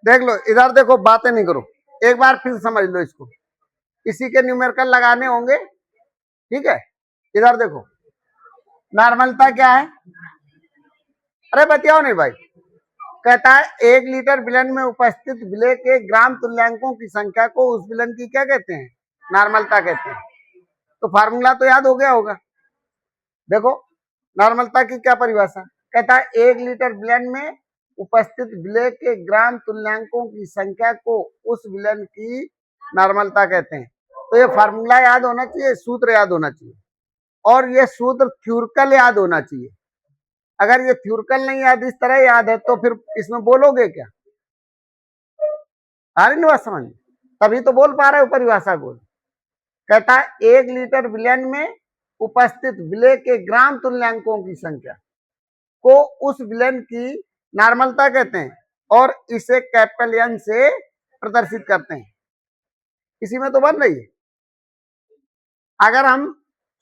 देख लो इधर, देखो बातें नहीं करो, एक बार फिर समझ लो इसको। इसी के न्यूमेरिकल लगाने होंगे, ठीक है। इधर देखो, नॉर्मलता क्या है? अरे बताओ नहीं भाई। कहता है 1 लीटर विलयन में उपस्थित विलय के ग्राम तुल्यांकों की संख्या को उस विलयन की क्या कहते हैं? नॉर्मलता कहते हैं। तो फार्मूला तो याद हो गया होगा। देखो नॉर्मलता की क्या परिभाषा, कहता है 1 लीटर विलयन में उपस्थित विलय के ग्राम तुल्यांकों की संख्या को उस विलयन की नॉर्मलता कहते हैं। तो ये फार्मूला याद होना चाहिए, सूत्र याद होना चाहिए, और ये सूत्र थ्योरिकल याद होना चाहिए। अगर ये थ्योरिकल नहीं याद, इस तरह याद है, तो फिर इसमें बोलोगे क्या? आ रही ना बात समझ? तभी तो बोल पा रहे हो परिभाषा को। कहता है 1 लीटर विलयन में उपस्थित विलय के ग्राम तुल्यांकों की संख्या को उस विलयन की नॉर्मलता कहते हैं, और इसे कैपिटल एन से प्रदर्शित करते हैं। इसी में तो बन रही है। अगर हम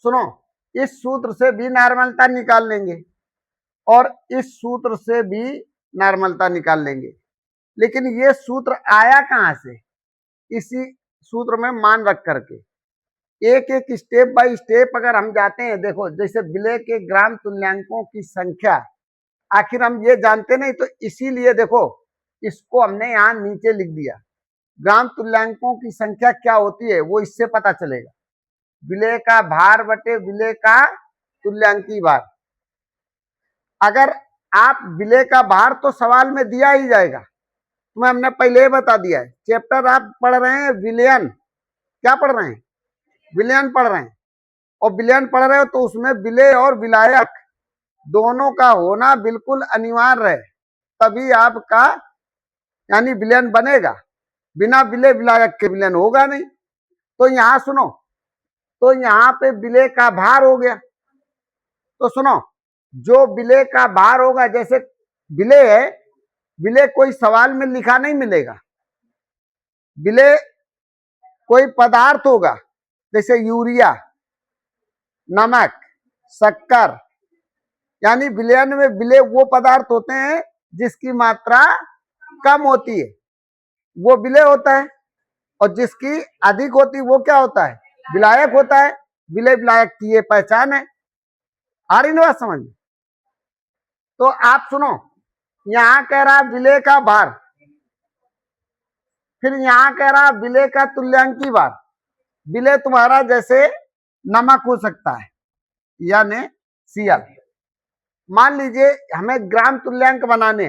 सुनो, इस सूत्र से भी नॉर्मलता निकाल लेंगे और इस सूत्र से भी नॉर्मलता निकाल लेंगे, लेकिन ये सूत्र आया कहां से? इसी सूत्र में मान रख करके एक एक स्टेप बाय स्टेप अगर हम जाते हैं, देखो जैसे विलय के ग्राम तुल्यांकों की संख्या, आखिर हम ये जानते नहीं, तो इसीलिए देखो इसको हमने यहाँ नीचे लिख दिया। ग्राम तुल्यांकों की संख्या क्या होती है वो इससे पता चलेगा। विलय का भार बटे विलय का तुल्यांकी भार। अगर आप विलय का भार तो सवाल में दिया ही जाएगा, तुम्हें हमने पहले ही बता दिया है। चैप्टर आप पढ़ रहे हैं विलयन, क्या पढ़ रहे हैं? विलयन पढ़ रहे हैं, और विलयन पढ़ रहे हो तो उसमें विलय और विलायक दोनों का होना बिल्कुल अनिवार्य है, तभी आपका यानी विलयन बनेगा। बिना विलय विलायक के विलयन होगा नहीं। तो यहां सुनो, तो यहाँ पे विलय का भार हो गया, तो सुनो जो विलय का भार होगा, जैसे विलय है, विलय कोई सवाल में लिखा नहीं मिलेगा। विलय कोई पदार्थ होगा, जैसे यूरिया, नमक, शक्कर, यानी विलयन में विलय वो पदार्थ होते हैं जिसकी मात्रा कम होती है, वो विलय होता है, और जिसकी अधिक होती है वो क्या होता है? विलायक होता है। विलय विलायक की ये पहचान है। आ रही ना बात समझ में? तो आप सुनो, यहां कह रहा विलय का भार, फिर यहां कह रहा विलय का तुल्यांकी भार। विलय तुम्हारा जैसे नमक हो सकता है, यानी Cl। मान लीजिए हमें ग्राम तुल्यांक बनाने,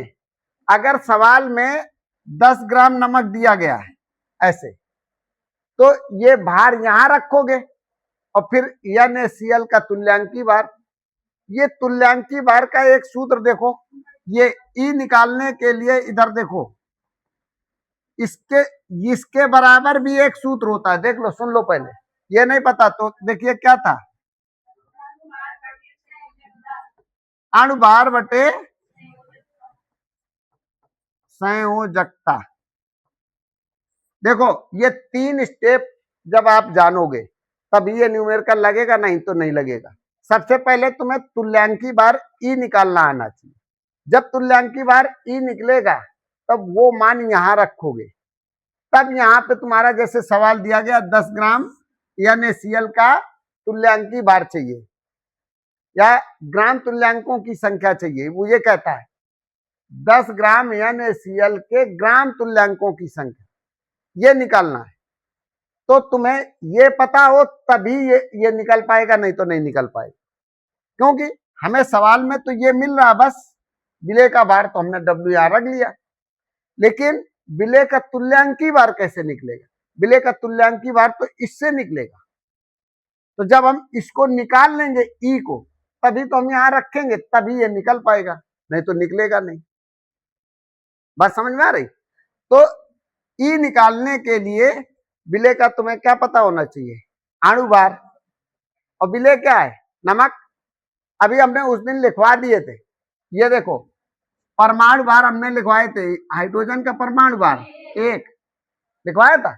अगर सवाल में 10 ग्राम नमक दिया गया है ऐसे, तो ये भार यहां रखोगे, और फिर NaCl का तुल्यांकी भार। ये तुल्यांकी भार का एक सूत्र देखो, ये ई निकालने के लिए इधर देखो, इसके बराबर भी एक सूत्र होता है, देख लो, सुन लो पहले, ये नहीं पता तो देखिए क्या था, अणुभार बटे संयोजकता। देखो ये 3 स्टेप जब आप जानोगे तभी ये न्यूमेरिकल लगेगा, नहीं तो नहीं लगेगा। सबसे पहले तुम्हें तुल्यांकी भार ई निकालना आना चाहिए। जब तुल्यांकी भार ई निकलेगा तब वो मान यहां रखोगे, तब यहां पे तुम्हारा जैसे सवाल दिया गया 10 ग्राम NaCl का तुल्यांकी भार चाहिए या ग्राम तुल्यांकों की संख्या चाहिए, वो ये कहता है 10 ग्राम NaCl के ग्राम तुल्यांकों की संख्या ये निकालना है। तो तुम्हें ये पता हो तभी ये निकल पाएगा, नहीं तो नहीं निकल पाएगा, क्योंकि हमें सवाल में तो ये मिल रहा, बस विलय का भार तो हमने WR रख लिया, लेकिन विलय का तुल्यांकी भार कैसे निकलेगा? विलय का तुल्यांकी भार तो इससे निकलेगा। तो जब हम इसको निकाल लेंगे ई को, तभी तो हम यहां रखेंगे, तभी ये निकल पाएगा, नहीं तो निकलेगा नहीं। बात समझ में आ रही? तो ई निकालने के लिए विलय का तुम्हें क्या पता होना चाहिए? अणुभार। और विलय क्या है? नमक। अभी हमने उस दिन लिखवा दिए थे, ये देखो परमाणु भार हमने लिखवाए थे, हाइड्रोजन का परमाणु भार 1 लिखवाया था।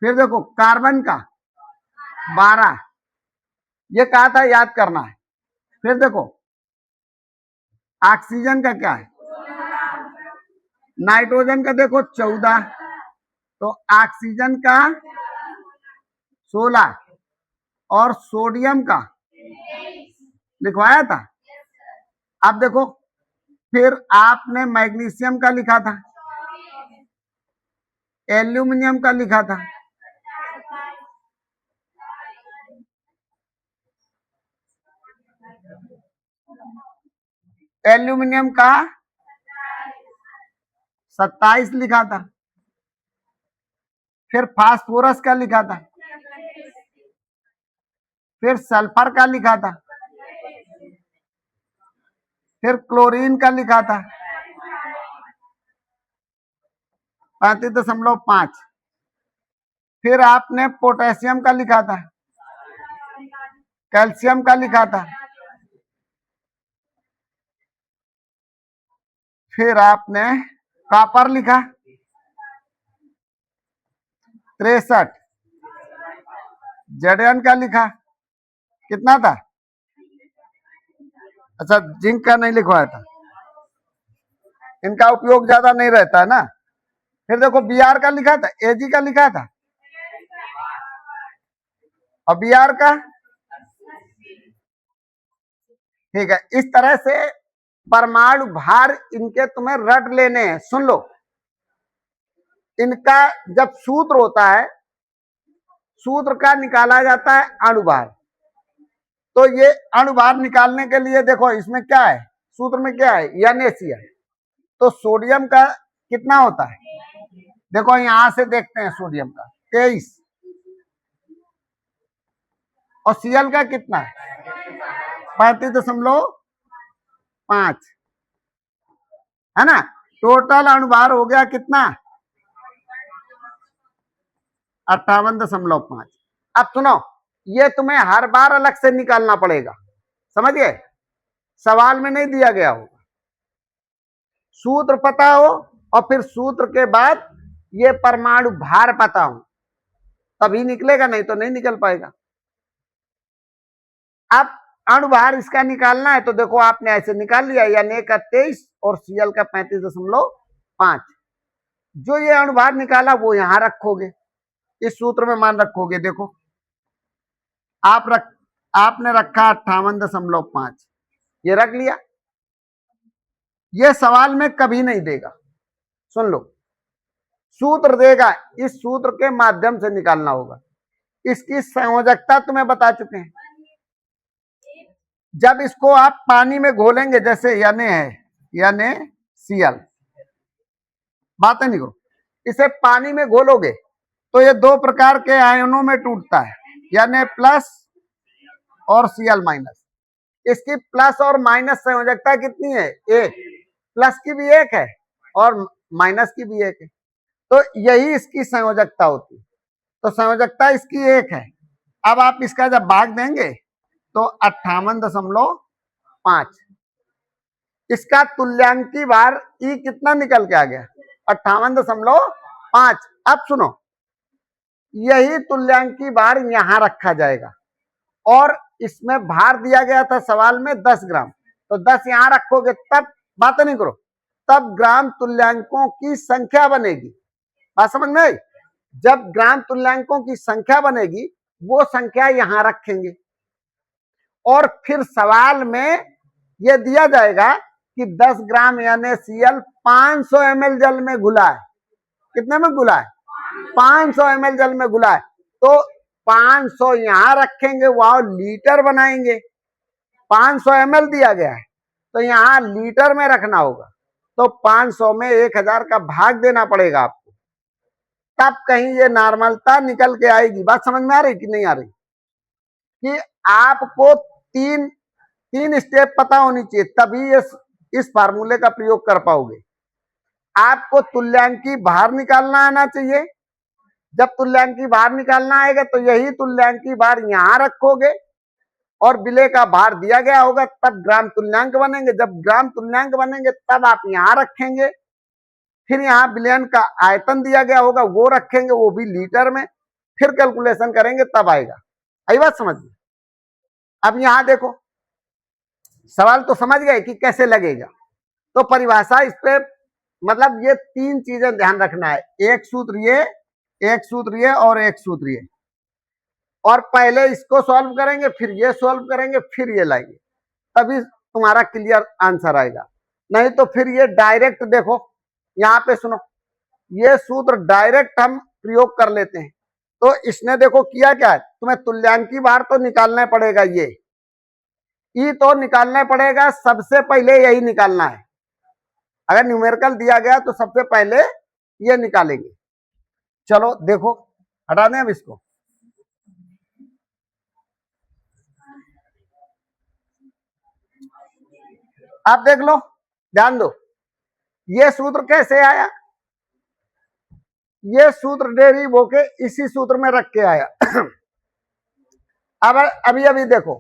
फिर देखो कार्बन का 12, ये कहा था याद करना है। फिर देखो ऑक्सीजन का क्या है, नाइट्रोजन का देखो 14, तो ऑक्सीजन का 16 और सोडियम का लिखवाया था। अब देखो फिर आपने मैग्नीशियम का लिखा था, एल्यूमिनियम का लिखा था, एल्यूमिनियम का 27 लिखा था, फिर फास्फोरस का लिखा था, फिर सल्फर का लिखा था, फिर क्लोरीन का लिखा था 35.5, फिर आपने पोटेशियम का लिखा था, कैल्शियम का लिखा था, फिर आपने कॉपर लिखा 63, जेडन का लिखा कितना था, अच्छा जिंक का नहीं लिखवाया था, इनका उपयोग ज्यादा नहीं रहता है ना। फिर देखो बीआर का लिखा था, एजी का लिखा था, और बीआर का, ठीक है। इस तरह से परमाणु भार इनके तुम्हें रट लेने हैं। सुन लो, इनका जब सूत्र होता है, सूत्र का निकाला जाता है अणुभार। तो ये अणुभार निकालने के लिए देखो इसमें क्या है, सूत्र में क्या है, NaCl। तो सोडियम का कितना होता है, देखो यहां से देखते हैं, सोडियम का 23, और Cl का कितना है 35.5, है ना। टोटल अणुभार हो गया कितना 58.5। अब सुनो, ये तुम्हें हर बार अलग से निकालना पड़ेगा, समझ गए, सवाल में नहीं दिया गया होगा। सूत्र पता हो और फिर सूत्र के बाद ये परमाणु भार पता हो, तभी निकलेगा, नहीं तो नहीं निकल पाएगा। अब अणुभार इसका निकालना है तो देखो आपने ऐसे निकाल लिया, यानी का 23 और Cl का 35.5। जो ये अणुभार निकाला वो यहां रखोगे, इस सूत्र में मान रखोगे। देखो आपने रखा 58.5, ये रख लिया। ये सवाल में कभी नहीं देगा, सुन लो, सूत्र देगा, इस सूत्र के माध्यम से निकालना होगा। इसकी संयोजकता तुम्हें बता चुके हैं। जब इसको आप पानी में घोलेंगे, जैसे यानी Cl, बात नहीं करो, इसे पानी में घोलोगे तो ये दो प्रकार के आयनों में टूटता है, यानी प्लस और Cl माइनस। इसकी प्लस और माइनस संयोजकता कितनी है, एक, प्लस की भी एक है और माइनस की भी एक है, तो यही इसकी संयोजकता होती है। तो संयोजकता इसकी एक है। अब आप इसका जब भाग देंगे तो 58.5, इसका तुल्यांकी भार E कितना निकल के आ गया 58.5। अब सुनो, यही तुल्यांकी भार यहां रखा जाएगा, और इसमें भार दिया गया था सवाल में 10 ग्राम, तो 10 यहां रखोगे, तब बात नहीं करो, तब ग्राम तुल्यांकों की संख्या बनेगी। बात समझ में आई। जब ग्राम तुल्यांकों की संख्या बनेगी, वो संख्या यहां रखेंगे, और फिर सवाल में यह दिया जाएगा कि 10 ग्राम यानी Cl 500 ml जल में घुला है। कितने में घुला है, 500 ml जल में घुला है, तो 500 यहां रखेंगे, वहां लीटर बनाएंगे। 500 ml दिया गया है तो यहां लीटर में रखना होगा, तो 500 में 1000 का भाग देना पड़ेगा आपको, तब कहीं ये नॉर्मलता निकल के आएगी। बात समझ में आ रही कि नहीं आ रही, कि आपको तीन स्टेप पता होनी चाहिए, तभी इस फार्मूले का प्रयोग कर पाओगे। आपको तुल्यांकी भार निकालना आना चाहिए। जब तुल्यांकी भार निकालना आएगा तो यही तुल्यांकी भार यहां रखोगे, और विलेय का भार दिया गया होगा, तब ग्राम तुल्यांक बनेंगे। जब ग्राम तुल्यांक बनेंगे तब आप यहां रखेंगे, फिर यहाँ विलयन का आयतन दिया गया होगा, वो रखेंगे, वो भी लीटर में, फिर कैलकुलेशन करेंगे तब आएगा। आई बात समझ में? अब यहां देखो, सवाल तो समझ गए कि कैसे लगेगा। तो परिभाषा इस पे मतलब ये तीन चीजें ध्यान रखना है, एक सूत्र ये, एक सूत्र ये और एक सूत्र ये। और पहले इसको सॉल्व करेंगे, फिर ये सॉल्व करेंगे, फिर ये लाएंगे, तभी तुम्हारा क्लियर आंसर आएगा। नहीं तो फिर ये डायरेक्ट देखो, यहाँ पे सुनो, ये सूत्र डायरेक्ट हम प्रयोग कर लेते हैं। तो इसने देखो किया क्या है, तुम्हें तुल्यांकी भार तो निकालना पड़ेगा, ये ई तो निकालना पड़ेगा, सबसे पहले यही निकालना है। अगर न्यूमेरिकल दिया गया तो सबसे पहले ये निकालेंगे। चलो देखो, हटा दें अब इसको। आप देख लो, ध्यान दो, ये सूत्र कैसे आया, ये सूत्र डेरिव होके इसी सूत्र में रख के आया। अब अभी अभी देखो,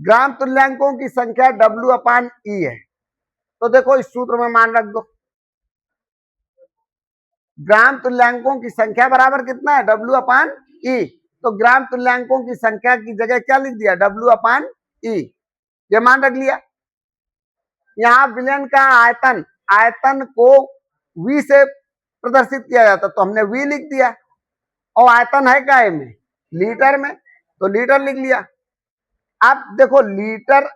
ग्राम तुल्यांकों की संख्या W/E है, तो देखो इस सूत्र में मान रख दो, ग्राम तुल्यांकों की संख्या बराबर कितना है, W/E। तो ग्राम तुल्यांकों की संख्या की जगह क्या लिख दिया, W/E, ये मान रख लिया। यहाँ विलयन का आयतन, आयतन को V से प्रदर्शित किया जाता, तो हमने V लिख दिया, और आयतन है काय में, लीटर में, तो लीटर लिख लिया। अब देखो लीटर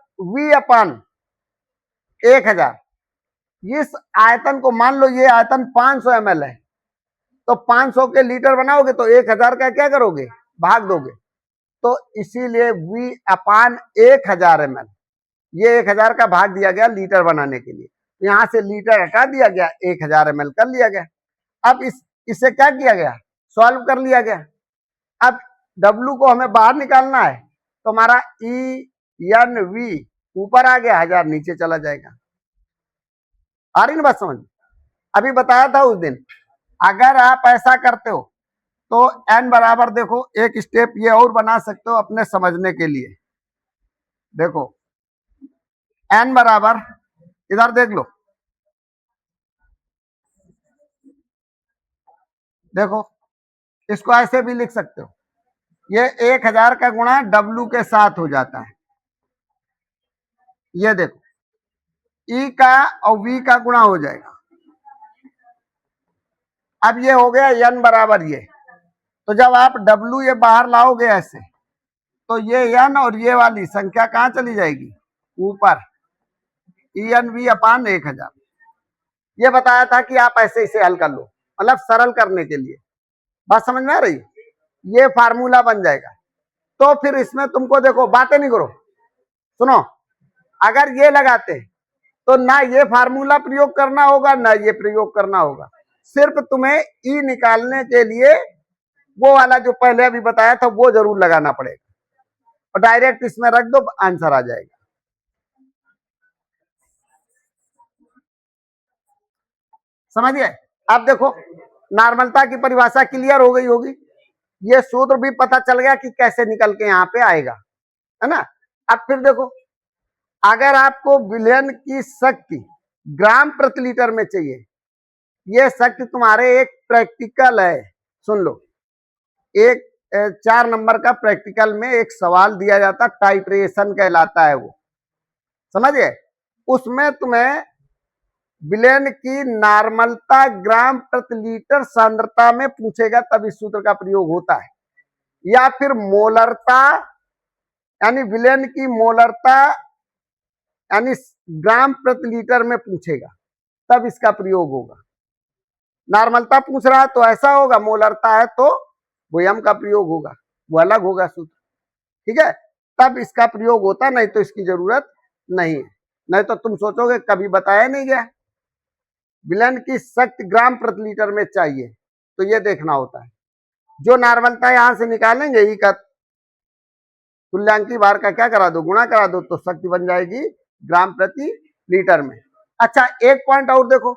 V/1000, इस आयतन को मान लो ये आयतन 500 ml है, तो 500 के लीटर बनाओगे तो 1000 का क्या करोगे, भाग दोगे, तो इसीलिए V/1000 ml, ये 1000 का भाग दिया गया लीटर बनाने के लिए। यहां से लीटर हटा दिया गया, 1000 ml कर लिया गया। अब इसे क्या किया गया, सॉल्व कर लिया गया। अब W को हमें बाहर निकालना है, तो हमारा ENV ऊपर आ गया, 1000 नीचे चला जाएगा। आ रही ना बात समझ? अभी बताया था उस दिन, अगर आप ऐसा करते हो तो n बराबर, देखो एक स्टेप ये और बना सकते हो अपने समझने के लिए। देखो n बराबर, इधर देख लो, देखो इसको ऐसे भी लिख सकते हो, ये 1000 का गुणा W के साथ हो जाता है। ये देखो E का और V का गुणा हो जाएगा। अब ये हो गया n बराबर ये, तो जब आप W ये बाहर लाओगे ऐसे, तो ये n और ये वाली संख्या कहां चली जाएगी, ऊपर, ENV/1000। ये बताया था कि आप ऐसे इसे हल कर लो, मतलब सरल करने के लिए। बात समझ में आ रही? ये फार्मूला बन जाएगा। तो फिर इसमें तुमको देखो, बातें नहीं करो, सुनो, अगर ये लगाते तो ना ये फार्मूला प्रयोग करना होगा ना ये प्रयोग करना होगा, सिर्फ तुम्हें ई निकालने के लिए वो वाला जो पहले अभी बताया था वो जरूर लगाना पड़ेगा, और डायरेक्ट इसमें रख दो, आंसर आ जाएगा। समझिए? अब देखो, नॉर्मलता की परिभाषा क्लियर हो गई होगी, ये सूत्र भी पता चल गया कि कैसे निकल के यहाँ पे आएगा, है ना। अब फिर देखो, अगर आपको विलयन की शक्ति ग्राम प्रति लीटर में चाहिए, ये शक्ति तुम्हारे एक प्रैक्टिकल है, सुन लो, एक 4 नंबर का प्रैक्टिकल में एक सवाल दिया जाता, टाइट्रेशन कहलाता है वो, समझिए। उसमें तुम्हें विलयन की नॉर्मलता ग्राम प्रति लीटर सांद्रता में पूछेगा, तब इस सूत्र का प्रयोग होता है। या फिर मोलरता, यानी विलयन की मोलरता यानी ग्राम प्रति लीटर में पूछेगा, तब इसका प्रयोग होगा। नॉर्मलता पूछ रहा है तो ऐसा होगा, मोलरता है तो वोयम का प्रयोग होगा, वो अलग होगा सूत्र, ठीक है, तब इसका प्रयोग होता, नहीं तो इसकी जरूरत नहीं है। नहीं तो तुम सोचोगे कभी बताया नहीं गया, विलयन की शक्ति ग्राम प्रति लीटर में चाहिए, तो ये देखना होता है। जो नॉर्मलता यहां से निकालेंगे, ई का तुल्यांकी भार का क्या करा दो, गुणा करा दो, तो शक्ति बन जाएगी ग्राम प्रति लीटर में। अच्छा, एक पॉइंट और देखो,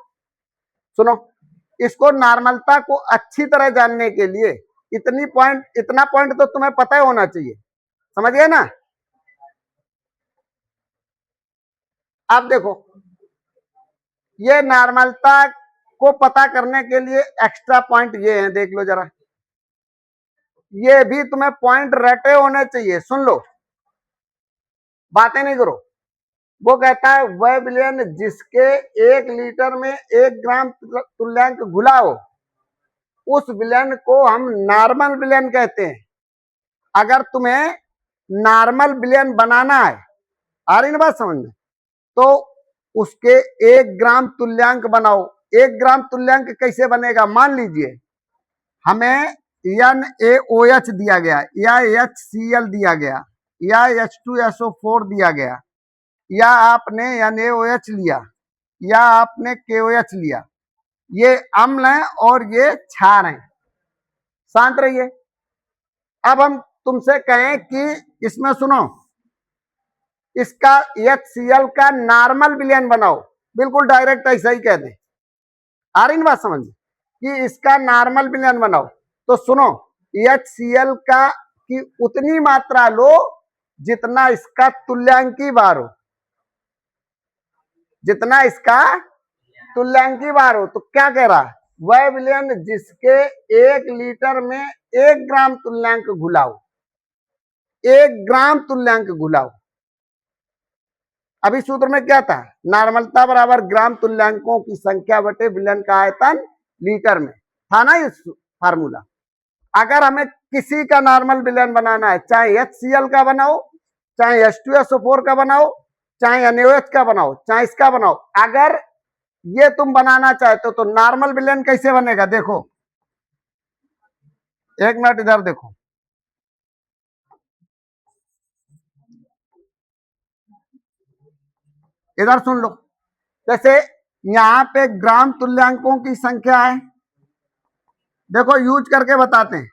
सुनो, इसको नॉर्मलता को अच्छी तरह जानने के लिए इतना पॉइंट तो तुम्हें पता ही होना चाहिए, समझिए ना। अब देखो, ये नॉर्मलता को पता करने के लिए एक्स्ट्रा पॉइंट ये हैं, देख लो जरा, ये भी तुम्हें पॉइंट रटे होने चाहिए, सुन लो, बातें नहीं करो। वो कहता है वह विलयन जिसके 1 लीटर में 1 ग्राम तुल्यांक घुला हो, उस विलयन को हम नॉर्मल विलयन कहते हैं। अगर तुम्हें नॉर्मल विलयन बनाना है, आ रही ना बात समझ में, तो उसके 1 ग्राम तुल्यांक बनाओ। 1 ग्राम तुल्यांक कैसे बनेगा? मान लीजिए हमें NaOH दिया गया, या HCl दिया गया, या H2SO4 दिया गया, या आपने NaOH लिया, या आपने KOH लिया। ये अम्ल हैं और ये क्षार हैं। शांत रहिए। अब हम तुमसे कहें कि इसमें सुनो, इसका HCl का नॉर्मल विलयन बनाओ, बिल्कुल डायरेक्ट ऐसा ही कह दें, आ रही ना बात समझ में, कि इसका नॉर्मल विलयन बनाओ। तो सुनो, HCl का की उतनी मात्रा लो जितना इसका तुल्यांकी बार हो, जितना इसका तुल्यांकी बार हो। तो क्या कह रहा है? वह विलयन जिसके 1 लीटर में 1 ग्राम तुल्यांक घुलाओ, 1 ग्राम तुल्यांक घुलाओ। अभी सूत्र में क्या था? नॉर्मलता बराबर ग्राम तुल्यांकों की संख्या बटे विलयन का आयतन लीटर में, था ना ये फार्मूला। अगर हमें किसी का नॉर्मल विलयन बनाना है, चाहे HCl का बनाओ, चाहे H2SO4 का बनाओ, चाहे NaOH का बनाओ, चाहे इसका बनाओ, अगर ये तुम बनाना चाहते हो तो नॉर्मल विलयन कैसे बनेगा? देखो, 1 मिनट इधर देखो, इधर सुन लो। जैसे यहां पे ग्राम तुल्यांकों की संख्या है, देखो यूज करके बताते हैं।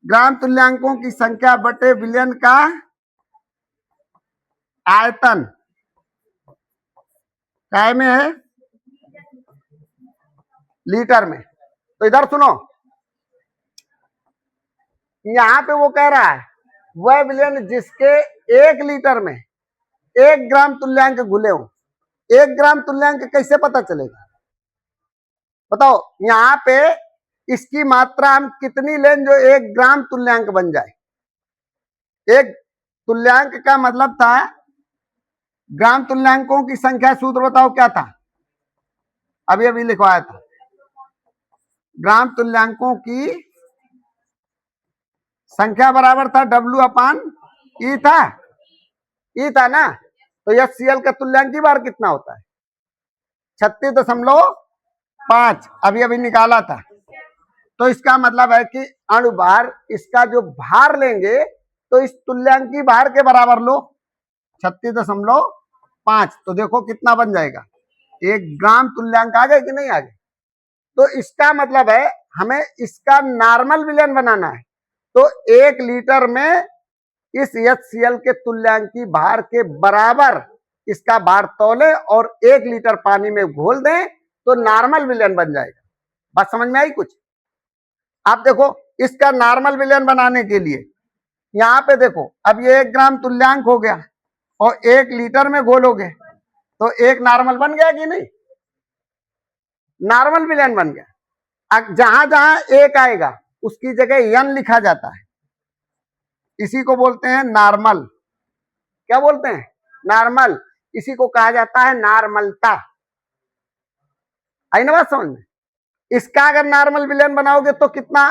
ग्राम तुल्यांकों की संख्या बटे विलयन का आयतन काय में है? लीटर में। तो इधर सुनो, यहां पे वो कह रहा है वह विलयन जिसके 1 लीटर में 1 ग्राम तुल्यांक घुले हो। 1 ग्राम तुल्यांक कैसे पता चलेगा? बताओ, यहां पे इसकी मात्रा हम कितनी लें जो 1 ग्राम तुल्यांक बन जाए? एक तुल्यांक का मतलब था ग्राम तुल्यांकों की संख्या। सूत्र बताओ क्या था? अभी अभी लिखवाया था। ग्राम तुल्यांकों की संख्या बराबर था W/E था, E था ना। तो HCl का तुल्यांकी बार कितना होता है? 36.5। अभी अभी निकाला था। तो इसका मतलब है कि अणुभार, इसका जो भार लेंगे तो इस तुल्यांकी भार के बराबर लो, 36.5। तो देखो कितना बन जाएगा, 1 ग्राम तुल्यांक आ गए कि नहीं आ गए? तो इसका मतलब है हमें इसका नॉर्मल विलयन बनाना है। तो 1 लीटर में इस HCl के तुल्यांकी भार के बराबर इसका भार तौले और 1 लीटर पानी में घोल दें तो नॉर्मल विलयन बन जाएगा। बात समझ में आई कुछ? आप देखो, इसका नॉर्मल विलयन बनाने के लिए यहां पे देखो, अब ये 1 ग्राम तुल्यांक हो गया और 1 लीटर में घोलोगे तो एक नॉर्मल बन गया कि नहीं? नॉर्मल विलयन बन गया। जहां जहां एक आएगा उसकी जगह n लिखा जाता है, इसी को बोलते हैं नॉर्मल। क्या बोलते हैं? नॉर्मल। इसी को कहा जाता है नॉर्मलता। आई ना बात समझ में? इसका अगर नॉर्मल विलयन बनाओगे तो कितना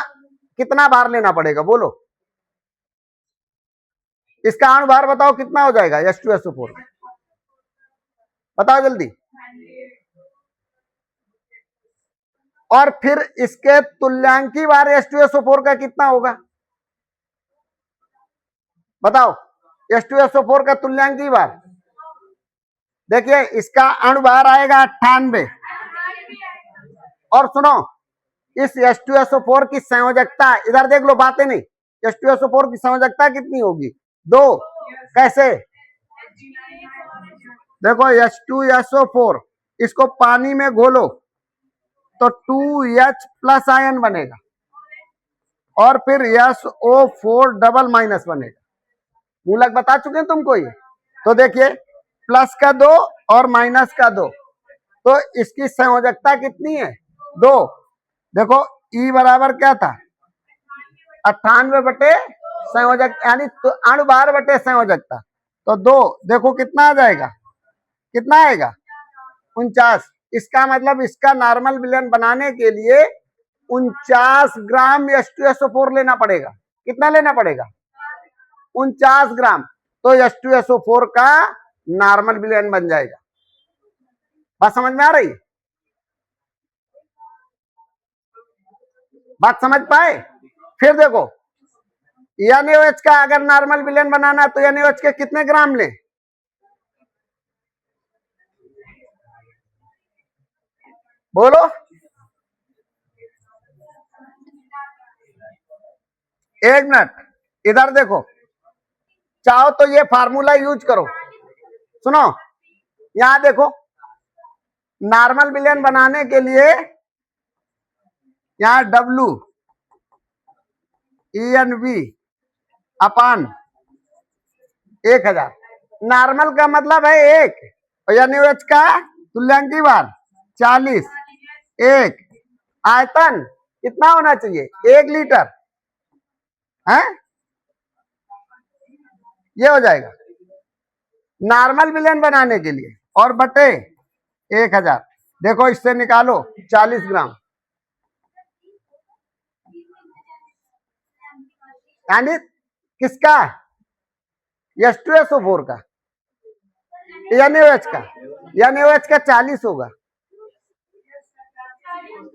कितना भार लेना पड़ेगा बोलो? इसका अणु भार बताओ कितना हो जाएगा H2SO4? बताओ जल्दी। और फिर इसके तुल्यांकी भार H2SO4 का कितना होगा? बताओ, H2SO4 का तुल्यांकी भार देखिए, इसका अणुभार आएगा 98। और सुनो, इस H2SO4 की संयोजकता इधर देख लो, बातें नहीं। H2SO4 की संयोजकता कितनी होगी? 2। कैसे? देखो, H2SO4 इसको पानी में घोलो तो 2H प्लस आयन बनेगा और फिर SO4 डबल माइनस बनेगा। मूलक बता चुके हैं तुमको ये। तो देखिए, प्लस का 2 और माइनस का 2, तो इसकी संयोजकता कितनी है? 2। देखो ई बराबर क्या था, 98/संयोजक यानी तो अणुभार/संयोजकता। तो 2 देखो कितना आ जाएगा, कितना आएगा 49। इसका मतलब इसका नॉर्मल विलयन बनाने के लिए 49 ग्राम H2SO4 लेना पड़ेगा। कितना लेना पड़ेगा, 49 ग्राम। तो H2SO4 का नॉर्मल विलयन बन जाएगा। बात समझ में आ रही है, बात समझ पाए। फिर देखो NaOH का अगर नॉर्मल विलयन बनाना तो NaOH के कितने ग्राम ले, बोलो। एक मिनट, इधर देखो, चाहो तो ये फार्मूला यूज करो। सुनो, यहां देखो, नॉर्मल विलयन बनाने के लिए यहां W EnV अपान 1000। नॉर्मल का मतलब है 1 और NaOH का तुल्यांकी भार 40। 1 आयतन कितना होना चाहिए, 1 लीटर है, ये हो जाएगा नॉर्मल विलयन बनाने के लिए। और बटे 1000, देखो इससे निकालो 40 ग्राम, यानी किसका, H2SO4 का, NaOH का। NaOH का 40 होगा,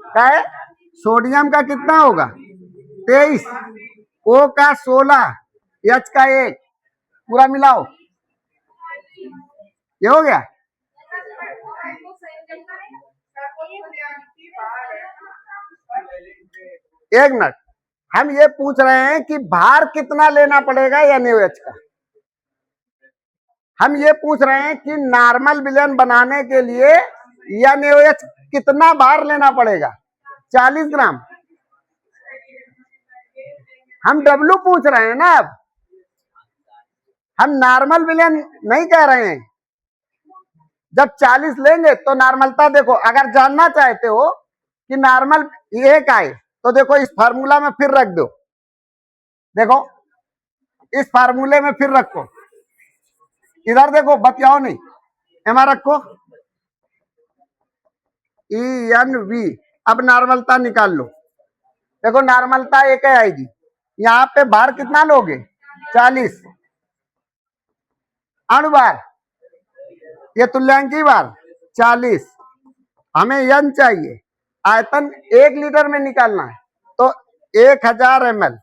क्या है, सोडियम का कितना होगा 23, O का 16, H का 1, पूरा मिलाओ, ये हो गया। एक मिनट, हम ये पूछ रहे हैं कि भार कितना लेना पड़ेगा NaOH का। हम ये पूछ रहे हैं कि नॉर्मल विलयन बनाने के लिए NaOH कितना भार लेना पड़ेगा, 40 ग्राम। हम W पूछ रहे हैं ना, अब हम नॉर्मल विलयन नहीं कह रहे हैं। जब 40 लेंगे तो नॉर्मलता देखो, अगर जानना चाहते हो कि नॉर्मल ये का है तो देखो इस फार्मूला में फिर रख दो, देखो इस फार्मूले में फिर रखो, इधर देखो बतियाओ नहीं, एमा रखो EnV। अब नॉर्मलता निकाल लो, देखो नॉर्मलता एक ही आएगी। यहाँ पे भार कितना लोगे, 40, अणुभार, ये तुल्यांकी भार 40, हमें N चाहिए, आयतन 1 लीटर में निकालना है तो 1000 ml,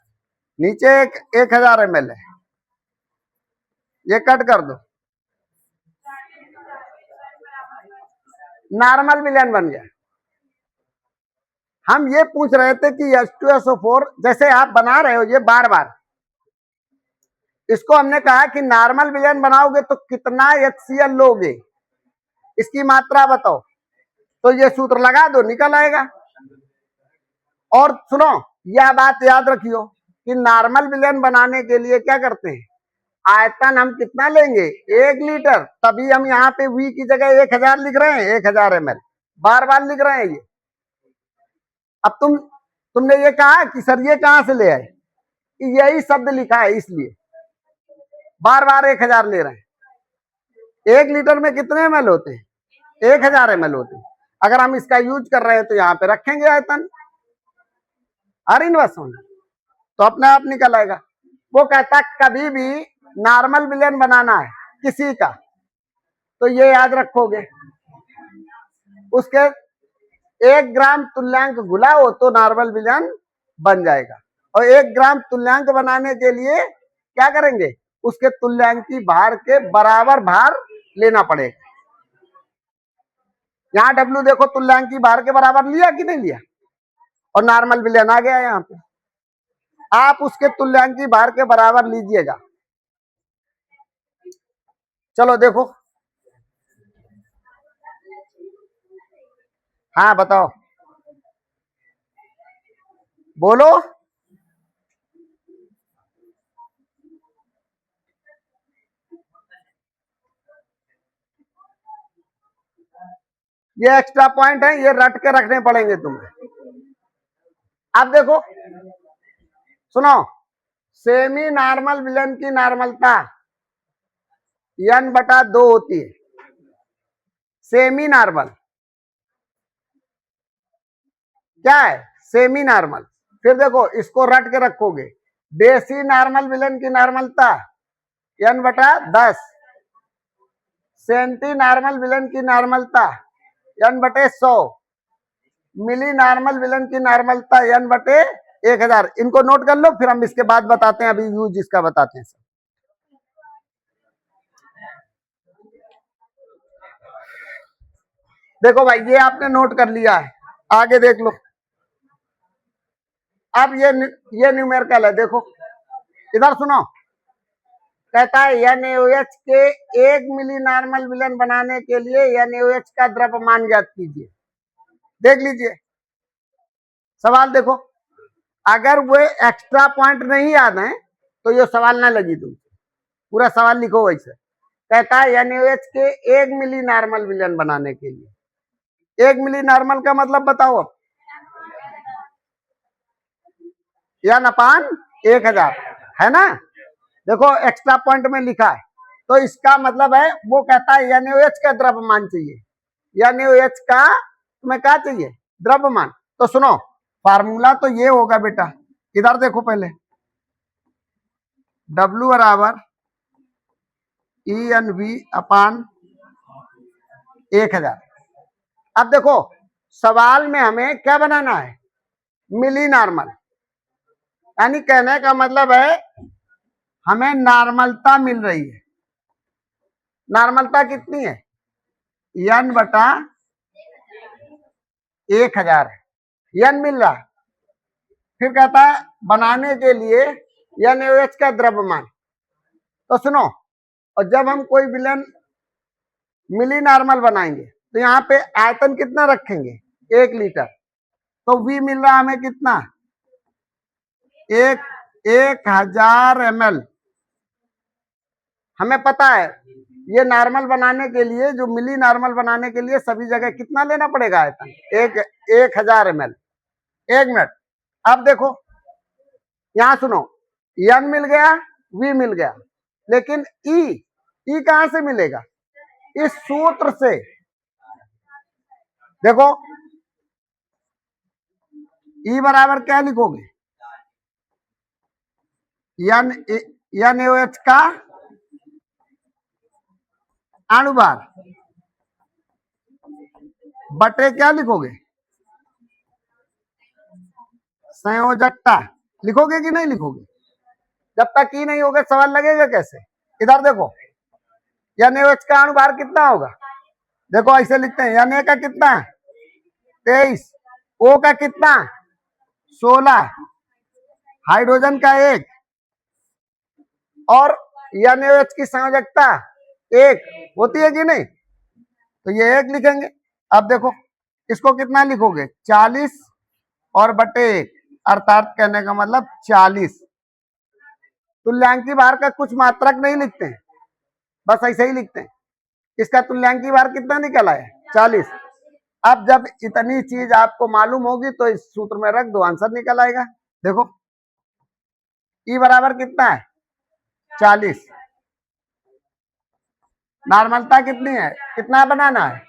नीचे 1000 ml है, ये कट कर दो, नॉर्मल विलयन बन गया। हम ये पूछ रहे थे कि H2SO4 जैसे आप बना रहे हो ये बार बार, इसको हमने कहा कि नॉर्मल विलयन बनाओगे तो कितना HCl लोगे, इसकी मात्रा बताओ, तो ये सूत्र लगा दो, निकल आएगा। और सुनो, यह बात याद रखियो कि नॉर्मल विलयन बनाने के लिए क्या करते हैं, आयतन हम कितना लेंगे 1 लीटर, तभी हम यहाँ पे V की जगह 1000 लिख रहे हैं, 1000 ml बार बार लिख रहे हैं ये। अब तुमने ये कहा कि सर ये कहां से ले आए, यही शब्द लिखा है इसलिए बार बार 1000 ले रहे हैं। 1 लीटर में कितने ml होते हैं, 1000 ml होते हैं। अगर हम इसका यूज कर रहे हैं तो यहाँ पे रखेंगे आयतन, अरे इन बस तो अपने आप निकल आएगा। वो कहता कभी भी नॉर्मल विलयन बनाना है किसी का तो ये याद रखोगे, उसके 1 ग्राम तुल्यांक घुलाओ तो नॉर्मल विलयन बन जाएगा। और 1 ग्राम तुल्यांक बनाने के लिए क्या करेंगे, उसके तुल्यांकी भार के बराबर भार लेना पड़ेगा। यहाँ W देखो तुल्यांकी भार के बराबर लिया कि नहीं लिया, और नॉर्मल विलयन आ गया। यहाँ पे आप उसके तुल्यांकी भार के बराबर लीजिएगा। चलो देखो, हाँ बताओ, बोलो। ये एक्स्ट्रा पॉइंट है, ये रट के रखने पड़ेंगे तुम्हें। अब देखो सुनो, सेमी नॉर्मल विलेन की नॉर्मलता n/2 होती है, सेमी नॉर्मल क्या है, सेमी नॉर्मल। फिर देखो इसको रट के रखोगे, बेसी नॉर्मल विलेन की नॉर्मलता n/10, सेंटी नॉर्मल विलेन की नॉर्मलता n/100, मिली नॉर्मल विलेन की नॉर्मलता n/1000। इनको नोट कर लो, फिर हम इसके बाद बताते हैं, अभी यूज इसका बताते हैं। देखो भाई ये आपने नोट कर लिया है, आगे देख लो। अब ये न्यूमेरिकल है, देखो इधर सुनो, कहता है NaOH के 1 मिली नॉर्मल विलेन बनाने के लिए NaOH का द्रव्यमान ज्ञात कीजिए। देख लीजिए सवाल, देखो अगर वो एक्स्ट्रा पॉइंट नहीं याद है तो ये सवाल ना लगी तुम, पूरा सवाल लिखो वैसे। कहता है NaOH के 1 मिली नॉर्मल विलेन बनाने के लिए, 1 मिली नॉर्मल का मतलब बताओ अब, n/1000 है ना। देखो एक्स्ट्रा पॉइंट में लिखा है, तो इसका मतलब है वो कहता है NaOH का द्रव्यमान चाहिए, NaOH का तुम्हें क्या चाहिए, द्रव्यमान। तो सुनो फार्मूला तो ये होगा बेटा, इधर देखो पहले, W बराबर EnV/1000। अब देखो सवाल में हमें क्या बनाना है, मिली नॉर्मल, यानी कहने का मतलब है हमें नॉर्मलता मिल रही है। नॉर्मलता कितनी है, n/1000 है, n मिल रहा है। फिर कहता है बनाने के लिए NaOH का द्रव्यमान। तो सुनो, और जब हम कोई विलेन मिली नॉर्मल बनाएंगे तो यहाँ पे आयतन कितना रखेंगे, 1 लीटर। तो V मिल रहा हमें कितना, 1000 ml। हमें पता है ये नॉर्मल बनाने के लिए, जो मिली नॉर्मल बनाने के लिए सभी जगह कितना लेना पड़ेगा आयतन, 1000 ml। 1 मिनट, अब देखो यहां सुनो, n मिल गया, V मिल गया, लेकिन E कहां से मिलेगा, इस सूत्र से। देखो E बराबर क्या लिखोगे, NaOH का अनुभार बटे क्या लिखोगे, संयोजकता। लिखोगे कि नहीं लिखोगे, जब तक ही नहीं होगा सवाल लगेगा कैसे। इधर देखो NaOH का अनुभार कितना होगा, देखो ऐसे लिखते हैं, Na का कितना 23, O का कितना 16, हाइड्रोजन का 1, और NaOH की संयोजकता 1 होती है कि नहीं, तो ये 1 लिखेंगे। अब देखो इसको कितना लिखोगे, 40 और बटे 1, अर्थात कहने का मतलब 40। तुल्यांकी भार का कुछ मात्रक नहीं लिखते हैं, बस ऐसे ही लिखते हैं। इसका तुल्यांकी भार कितना निकला है, 40। अब जब इतनी चीज आपको मालूम होगी तो इस सूत्र में रख दो, आंसर निकल आएगा। देखो E बराबर कितना है, 40। नॉर्मलता कितनी है, कितना बनाना है,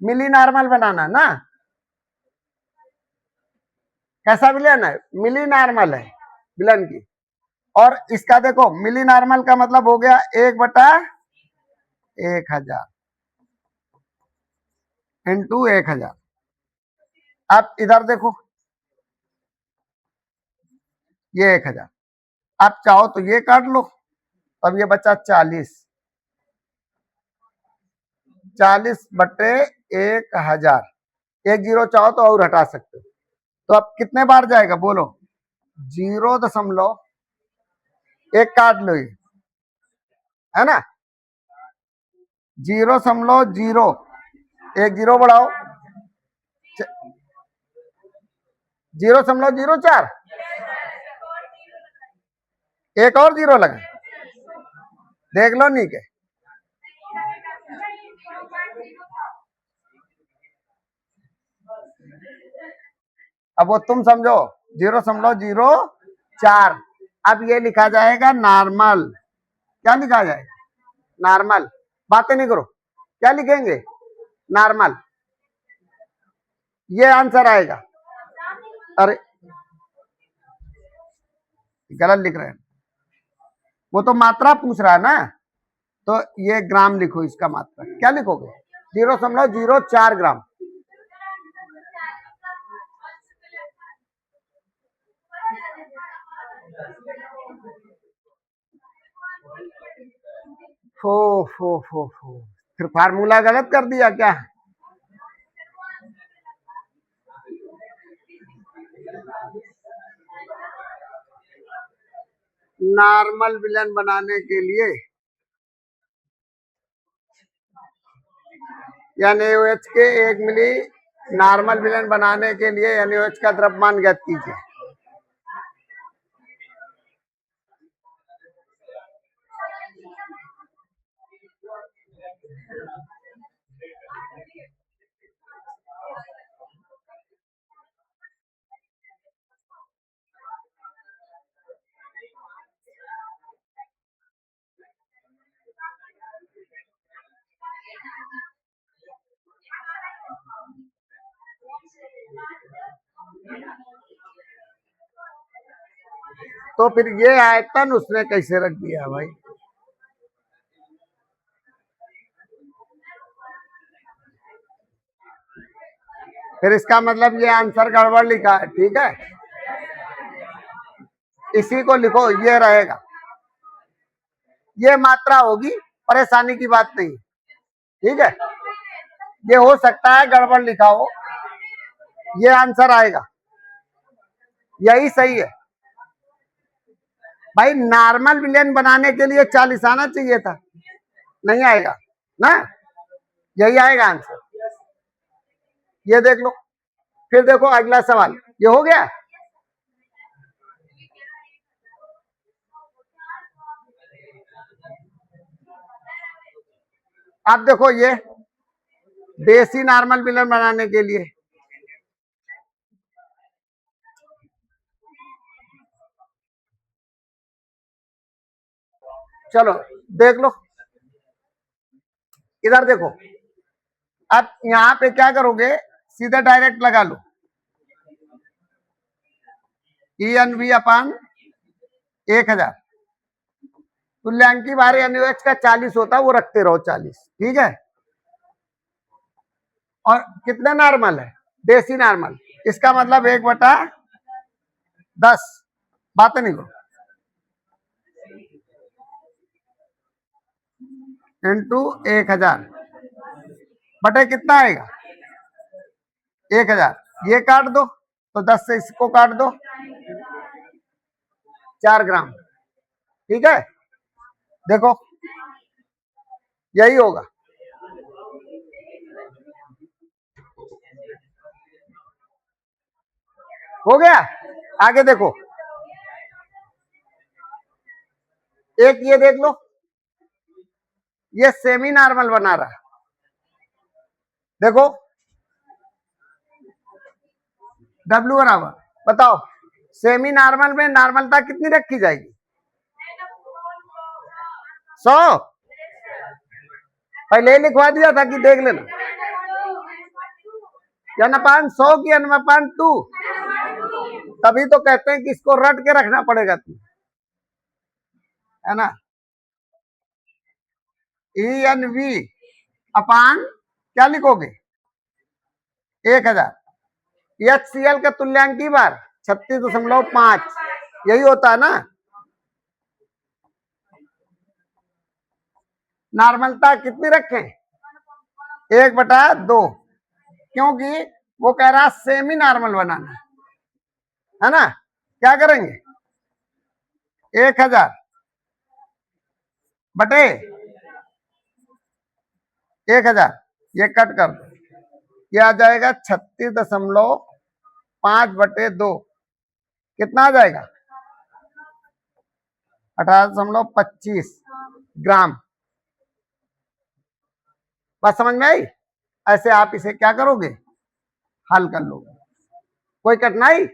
मिली नॉर्मल बनाना ना। कैसा विलेन है, मिली नॉर्मल है विलेन की। और इसका देखो मिली नॉर्मल का मतलब हो गया 1/1000 इंटू 1000। अब इधर देखो ये 1000, आप चाहो तो ये काट लो, अब ये बचा 40, 40/1000। 1 जीरो चाहो तो और हटा सकते हो, तो अब कितने बार जाएगा बोलो, 0.1 काट लो, ये है ना, 0.0, 1 जीरो बढ़ाओ, 0.04, एक और जीरो लगा, देख लो नीचे, अब वो तुम समझो 0.04। अब ये लिखा जाएगा नॉर्मल। क्या लिखा जाएगा? नॉर्मल। बातें नहीं करो, क्या लिखेंगे? नॉर्मल। ये आंसर आएगा। अरे गलत लिख रहे हैं, वो तो मात्रा पूछ रहा है ना, तो ये ग्राम लिखो। इसका मात्रा क्या लिखोगे? 0.04 ग्राम। हो फिर फार्मूला गलत कर दिया क्या? नॉर्मल विलन बनाने के लिए NaOH के 1 मिली नॉर्मल विलन बनाने के लिए NaOH का द्रव्यमान ज्ञात कीजिए। तो फिर ये आयतन उसने कैसे रख दिया भाई? फिर इसका मतलब ये आंसर गड़बड़ लिखा है, ठीक है? इसी को लिखो, ये रहेगा, ये मात्रा होगी, परेशानी की बात नहीं, ठीक है? ये हो सकता है गड़बड़ लिखा हो, ये आंसर आएगा, यही सही है भाई। नॉर्मल विलेन बनाने के लिए 40 आना चाहिए था, नहीं आएगा ना, यही आएगा आंसर। ये देख लो। फिर देखो अगला सवाल, ये हो गया। अब देखो ये देसी नॉर्मल विलेन बनाने के लिए चलो देख लो, इधर देखो। अब यहां पे क्या करोगे, सीधा डायरेक्ट लगा लो, EnV अपान 1000। तुल्यांकी भार NaOH का 40 होता है, वो रखते रहो 40, ठीक है? और कितना नॉर्मल है? देसी नॉर्मल। इसका मतलब 1/10। बात नहीं करो, इंटू 1000 बटे कितना आएगा? 1000। ये काट दो तो 10 से इसको काट दो, 4 ग्राम, ठीक है? देखो यही होगा। हो गया। आगे देखो, एक ये देख लो, ये सेमी नॉर्मल बना रहा है, देखो W बराबर, बताओ सेमी नॉर्मल में नॉर्मलता कितनी रखी जाएगी? 100। पहले लिखवा दिया था कि देख लेना, n/100 की n/2। तभी तो कहते हैं कि इसको रट के रखना पड़ेगा तुम, है ना? EnV अपान क्या लिखोगे? 1000। HCl का तुल्यांकी बार 36.5, यही होता है ना? नॉर्मलता कितनी रखें? 1/2, क्योंकि वो कह रहा सेमी नॉर्मल बनाना, है ना? क्या करेंगे? 1000 बटे 1000, ये कट कर दो, ये आ जाएगा 36.5/2। कितना आ जाएगा? 18.25 ग्राम। बात समझ में आई? ऐसे आप इसे क्या करोगे, हल कर लो। कोई कठिनाई?